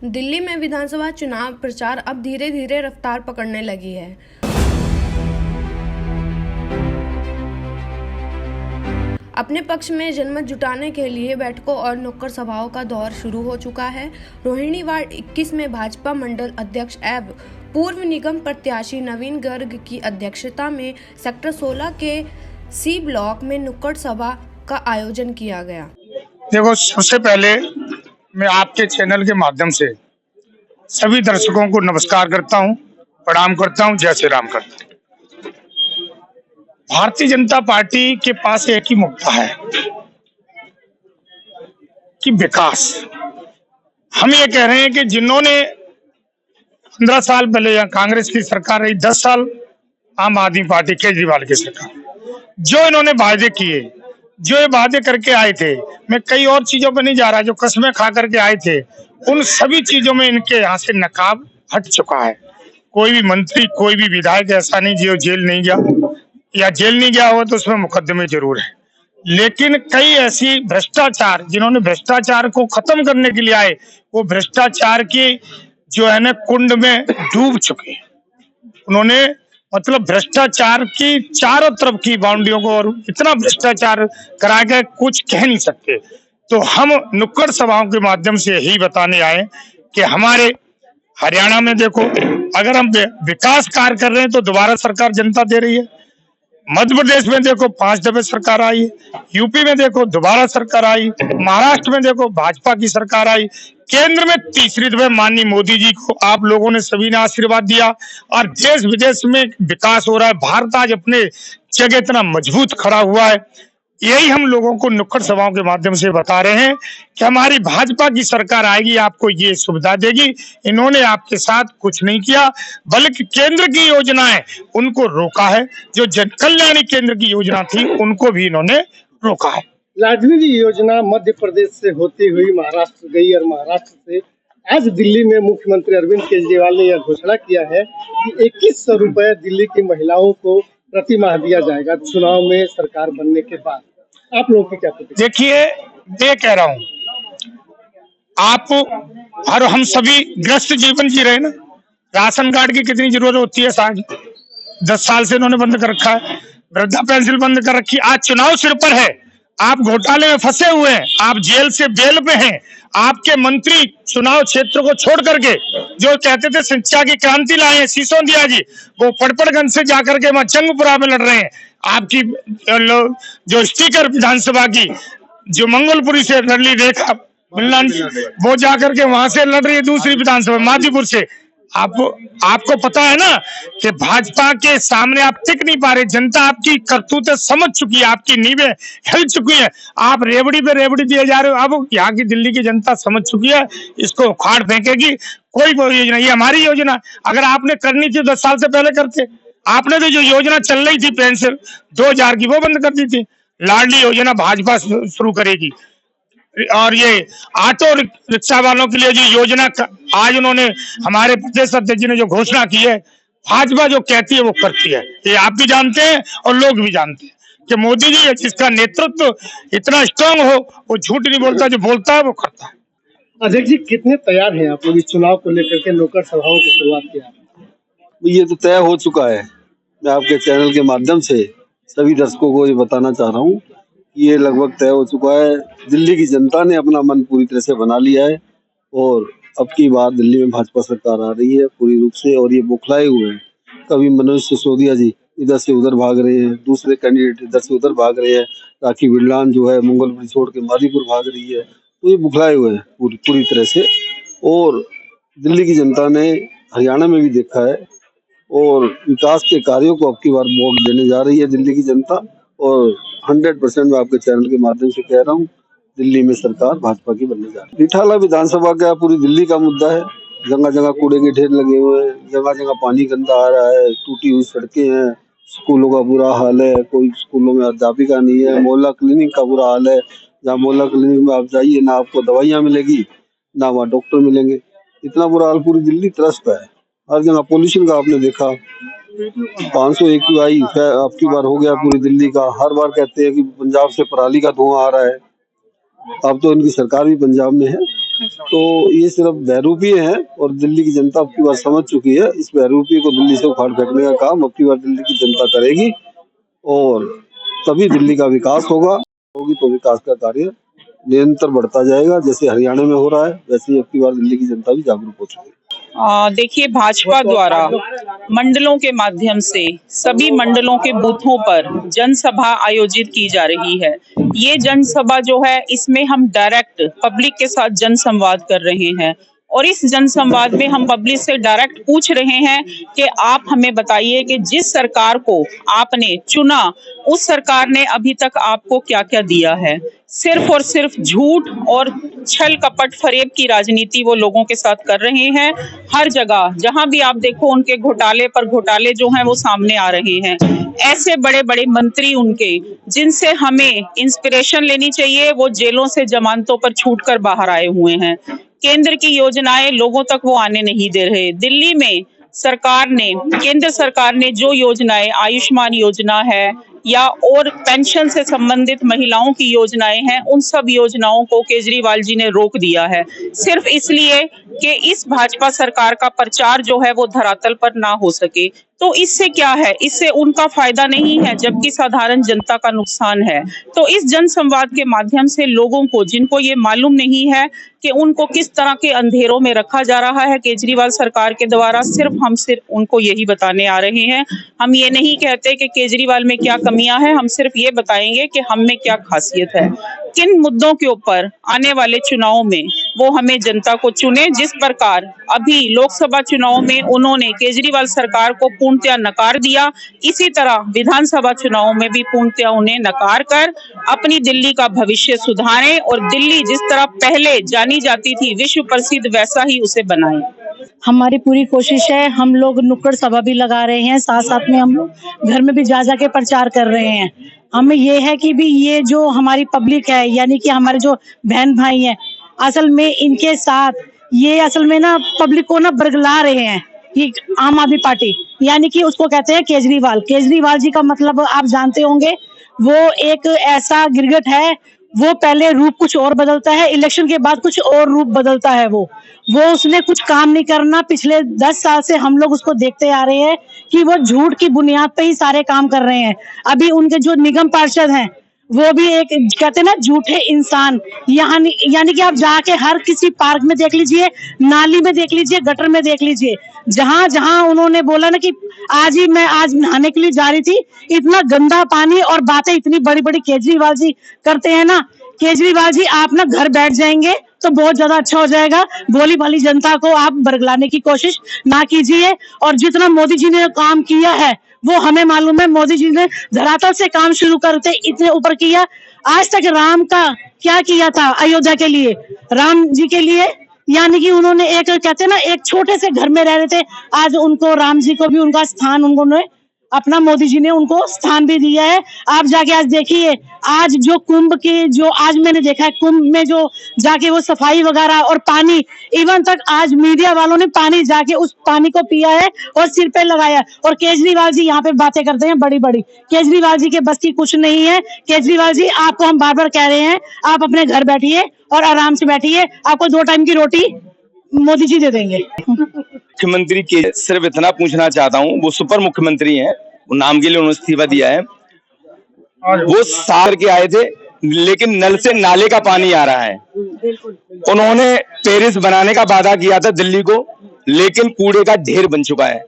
दिल्ली में विधानसभा चुनाव प्रचार अब धीरे धीरे रफ्तार पकड़ने लगी है। अपने पक्ष में जनमत जुटाने के लिए बैठकों और नुक्कड़ सभाओं का दौर शुरू हो चुका है। रोहिणी वार्ड 21 में भाजपा मंडल अध्यक्ष एवं पूर्व निगम प्रत्याशी नवीन गर्ग की अध्यक्षता में सेक्टर 16 के सी ब्लॉक में नुक्कड़ सभा का आयोजन किया गया। देखो, सबसे पहले मैं आपके चैनल के माध्यम से सभी दर्शकों को नमस्कार करता हूं, प्रणाम करता हूं, जय श्री राम करता हूं। भारतीय जनता पार्टी के पास एक ही मुद्दा है कि विकास। हम ये कह रहे हैं कि जिन्होंने 15 साल पहले यहाँ कांग्रेस की सरकार रही, 10 साल आम आदमी पार्टी केजरीवाल की सरकार, जो इन्होंने वायदे किए, जो ये वादे करके आए थे, मैं कई और चीजों पर नहीं जा रहा, जो कस्में खा करके आए थे, उन सभी चीजों में इनके यहाँ से नकाब हट चुका है। कोई भी मंत्री, कोई भी विधायक ऐसा नहीं जो जेल नहीं गया, या जेल नहीं गया हो तो उसमें मुकदमे जरूर है। लेकिन कई ऐसी भ्रष्टाचार, जिन्होंने भ्रष्टाचार को खत्म करने के लिए आए, वो भ्रष्टाचार की जो है ना कुंड में डूब चुके हैं। उन्होंने मतलब भ्रष्टाचार की चारों तरफ की बाउंड्रियों को और इतना भ्रष्टाचार करा के कुछ कह नहीं सकते। तो हम नुक्कड़ सभाओं के माध्यम से यही बताने आए कि हमारे हरियाणा में देखो, अगर हम विकास कार्य कर रहे हैं तो दोबारा सरकार जनता दे रही है। मध्य प्रदेश में देखो 5 दफे सरकार आई, यूपी में देखो दोबारा सरकार आई, महाराष्ट्र में देखो भाजपा की सरकार आई, केंद्र में तीसरी दफे माननीय मोदी जी को आप लोगों ने सभी ने आशीर्वाद दिया और देश विदेश में विकास हो रहा है। भारत आज अपने जगह इतना मजबूत खड़ा हुआ है। यही हम लोगों को नुक्कड़ सभाओं के माध्यम से बता रहे हैं कि हमारी भाजपा की सरकार आएगी, आपको ये सुविधा देगी। इन्होंने आपके साथ कुछ नहीं किया, बल्कि केंद्र की योजनाएं उनको रोका है। जो जन कल्याणी केंद्र की योजना थी उनको भी इन्होंने रोका है। लाडली योजना मध्य प्रदेश से होती हुई महाराष्ट्र गई और महाराष्ट्र से आज दिल्ली में मुख्यमंत्री अरविंद केजरीवाल ने यह घोषणा किया है कि 2100 रुपए दिल्ली की महिलाओं को प्रति माह दिया जाएगा चुनाव में सरकार बनने के बाद। आप लोगों की क्या प्रतिक्रिया? देखिए, मैं कह रहा हूँ, आप और हम सभी ग्रस्त जीवन जी रहे ना। राशन कार्ड की कितनी जरूरत होती है, 10 साल से इन्होंने बंद कर रखा है। वृद्धा पेंशन बंद कर रखी। आज चुनाव सिर पर है, आप घोटाले में फंसे हुए हैं, आप जेल से बेल पे हैं। आपके मंत्री चुनाव क्षेत्र को छोड़ करके जो कहते थे शिक्षा की क्रांति लाए हैं, सिसोदिया जी, वो पड़पड़गंज से जाकर के वहां जंगपुरा में लड़ रहे हैं। आपकी जो स्पीकर विधानसभा की जो मंगलपुरी से लड़ रही रेखा मिल्लान, वो जाकर के वहां से लड़ रही है दूसरी विधानसभा माधीपुर से। आपको पता है ना कि भाजपा के सामने आप टिक नहीं पा रहे। जनता आपकी करतूतें समझ चुकी है, आपकी नींवें हिल चुकी है। आप रेवड़ी पे रेवड़ी दिए जा रहे हो। अब यहाँ की दिल्ली की जनता समझ चुकी है, इसको उखाड़ फेंकेगी। कोई योजना, ये हमारी योजना, अगर आपने करनी थी 10 साल से पहले करते। आपने तो जो योजना चल रही थी पेंशन 2000 की, वो बंद कर दी थी। लाडली योजना भाजपा शुरू करेगी। और ये ऑटो रिक्शा वालों के लिए जो योजना आज उन्होंने हमारे प्रदेश अध्यक्ष जी ने जो घोषणा की है, भाजपा जो कहती है वो करती है। ये आप भी जानते हैं और लोग भी जानते हैं कि मोदी जी जिसका नेतृत्व इतना स्ट्रांग हो, वो झूठ नहीं बोलता, जो बोलता है वो करता है। अध्यक्ष जी, कितने तैयार हैं आप लोग इस चुनाव को लेकर के नुक्कड़ सभाओं की शुरुआत किया? ये तो तय हो चुका है। मैं आपके चैनल के माध्यम से सभी दर्शकों को ये बताना चाह रहा हूँ, ये लगभग तय हो चुका है। दिल्ली की जनता ने अपना मन पूरी तरह से बना लिया है और अब की बार दिल्ली में भाजपा सरकार आ रही है पूरी रूप से। और ये बौखलाए हुए हैं। कभी मनोज सिसोदिया जी इधर से उधर भाग रहे हैं, दूसरे कैंडिडेट इधर से उधर भाग रहे हैं, राखी बिरलान जो है मंगलपुरी छोड़ के माधीपुर भाग रही है। तो ये बौखलाए हुए हैं पूरी तरह से। और दिल्ली की जनता ने हरियाणा में भी देखा है और विकास के कार्यों को अब की बार वोट देने जा रही है दिल्ली की जनता। और 100% मैं आपके चैनल के माध्यम से कह रहा हूँ, दिल्ली में सरकार भाजपा की बनने जा रही है। रिठाला विधानसभा का पूरी दिल्ली का मुद्दा है। जगह जगह कूड़े के ढेर लगे हुए हैं, जगह जगह पानी गंदा आ रहा है, टूटी हुई सड़कें हैं, स्कूलों का बुरा हाल है, कोई स्कूलों में अध्यापिका नहीं है, मोहल्ला क्लिनिक का बुरा हाल है। जहाँ मोहल्ला क्लिनिक में आप जाइए ना आपको दवाइयाँ मिलेगी, ना वहाँ डॉक्टर मिलेंगे। इतना बुरा हाल पूरी दिल्ली त्रस्त है। हर जगह पोल्यूशन का आपने देखा, 500 AQI आपकी बार हो गया पूरी दिल्ली का। हर बार कहते हैं कि पंजाब से पराली का धुआं आ रहा है। अब तो इनकी सरकार भी पंजाब में है तो ये सिर्फ बहरूपीय है और दिल्ली की जनता अब की बार समझ चुकी है। इस बहरूपीय को दिल्ली से उखाड़ फेंकने का काम अब की बार दिल्ली की जनता करेगी और तभी दिल्ली का विकास होगी तो विकास का कार्य निरंतर बढ़ता जाएगा। जैसे हरियाणा में हो रहा है वैसे ही अब की बार दिल्ली की जनता भी जागरूक हो चुकी है। देखिए, भाजपा द्वारा मंडलों के माध्यम से सभी मंडलों के बूथों पर जनसभा आयोजित की जा रही है। ये जनसभा जो है इसमें हम डायरेक्ट पब्लिक के साथ जनसंवाद कर रहे हैं और इस जनसंवाद में हम पब्लिक से डायरेक्ट पूछ रहे हैं कि आप हमें बताइए कि जिस सरकार को आपने चुना उस सरकार ने अभी तक आपको क्या क्या दिया है। सिर्फ और सिर्फ झूठ और छल कपट फरेब की राजनीति वो लोगों के साथ कर रहे हैं। हर जगह जहां भी आप देखो उनके घोटाले पर घोटाले जो हैं वो सामने आ रहे हैं। ऐसे बड़े बड़े मंत्री उनके जिनसे हमें इंस्पिरेशन लेनी चाहिए, वो जेलों से जमानतों पर छूटकर बाहर आए हुए हैं। केंद्र की योजनाएं लोगों तक वो आने नहीं दे रहे। दिल्ली में केंद्र सरकार ने जो योजनाएं, आयुष्मान योजना है या और पेंशन से संबंधित महिलाओं की योजनाएं हैं, उन सब योजनाओं को केजरीवाल जी ने रोक दिया है, सिर्फ इसलिए कि इस भाजपा सरकार का प्रचार जो है वो धरातल पर ना हो सके। तो इससे क्या है, इससे उनका फायदा नहीं है जबकि साधारण जनता का नुकसान है। तो इस जनसंवाद के माध्यम से लोगों को, जिनको ये मालूम नहीं है कि उनको किस तरह के अंधेरों में रखा जा रहा है केजरीवाल सरकार के द्वारा, सिर्फ उनको यही बताने आ रहे हैं। हम ये नहीं कहते कि केजरीवाल में क्या कमियां हैं, हम सिर्फ ये बताएंगे कि हम में क्या खासियत है। किन मुद्दों के ऊपर आने वाले चुनाव में वो हमें जनता को चुने। जिस प्रकार अभी लोकसभा चुनाव में उन्होंने केजरीवाल सरकार को पूर्णतया नकार दिया, इसी तरह विधानसभा चुनाव में भी पूर्णतया उन्हें नकार कर अपनी दिल्ली का भविष्य सुधारें और दिल्ली जिस तरह पहले जानी जाती थी विश्व प्रसिद्ध, वैसा ही उसे बनाएं। हमारी पूरी कोशिश है। हम लोग नुक्कड़ सभा भी लगा रहे हैं, साथ साथ में हम लोग घर में भी जा के प्रचार कर रहे हैं। हमें ये है कि भी ये जो हमारी पब्लिक है, यानी कि हमारे जो बहन भाई हैं, असल में इनके साथ ये असल में ना पब्लिक को ना बरगला रहे हैं कि आम आदमी पार्टी, यानी कि उसको कहते हैं केजरीवाल जी का मतलब आप जानते होंगे। वो एक ऐसा गिरगिट है, वो पहले रूप कुछ और बदलता है, इलेक्शन के बाद कुछ और रूप बदलता है। वो उसने कुछ काम नहीं करना। पिछले 10 साल से हम लोग उसको देखते आ रहे हैं कि वो झूठ की बुनियाद पे ही सारे काम कर रहे हैं। अभी उनके जो निगम पार्षद हैं वो भी एक कहते हैं ना झूठे इंसान। यानी कि आप जाके हर किसी पार्क में देख लीजिए, नाली में देख लीजिए, गटर में देख लीजिए, जहां जहां उन्होंने बोला ना कि आज नहाने के लिए जा रही थी, इतना गंदा पानी और बातें इतनी बड़ी बड़ी केजरीवाल जी करते हैं ना। केजरीवाल जी आप ना घर बैठ जाएंगे तो बहुत ज्यादा अच्छा हो जाएगा। भोली भाली जनता को आप बरगलाने की कोशिश ना कीजिए। और जितना मोदी जी ने काम किया है वो हमें मालूम है। मोदी जी ने धरातल से काम शुरू करते इतने ऊपर किया। आज तक राम का क्या किया था अयोध्या के लिए, राम जी के लिए, यानी कि उन्होंने एक कहते हैं ना एक छोटे से घर में रह रहे थे, आज उनको राम जी को भी उनका स्थान उन्होंने अपना मोदी जी ने उनको स्थान भी दिया है। आप जाके आज देखिए, आज जो कुंभ की जो आज मैंने देखा है, कुंभ में जो जाके वो सफाई वगैरह और पानी, इवन तक आज मीडिया वालों ने पानी जाके उस पानी को पिया है और सिर पे लगाया। और केजरीवाल जी यहाँ पे बातें करते हैं बड़ी बड़ी। केजरीवाल जी के बस की कुछ नहीं है। केजरीवाल जी आपको हम बार बार कह रहे हैं, आप अपने घर बैठिए और आराम से बैठिए, आपको 2 टाइम की रोटी मोदी जी दे देंगे। मुख्यमंत्री के सिर्फ इतना पूछना चाहता हूँ, वो सुपर मुख्यमंत्री हैं, वो नाम के लिए उन्होंने इस्तीफा दिया है। वो साल के आए थे लेकिन नल से नाले का पानी आ रहा है। उन्होंने पेरिस बनाने का वादा किया था दिल्ली को, लेकिन कूड़े का ढेर बन चुका है।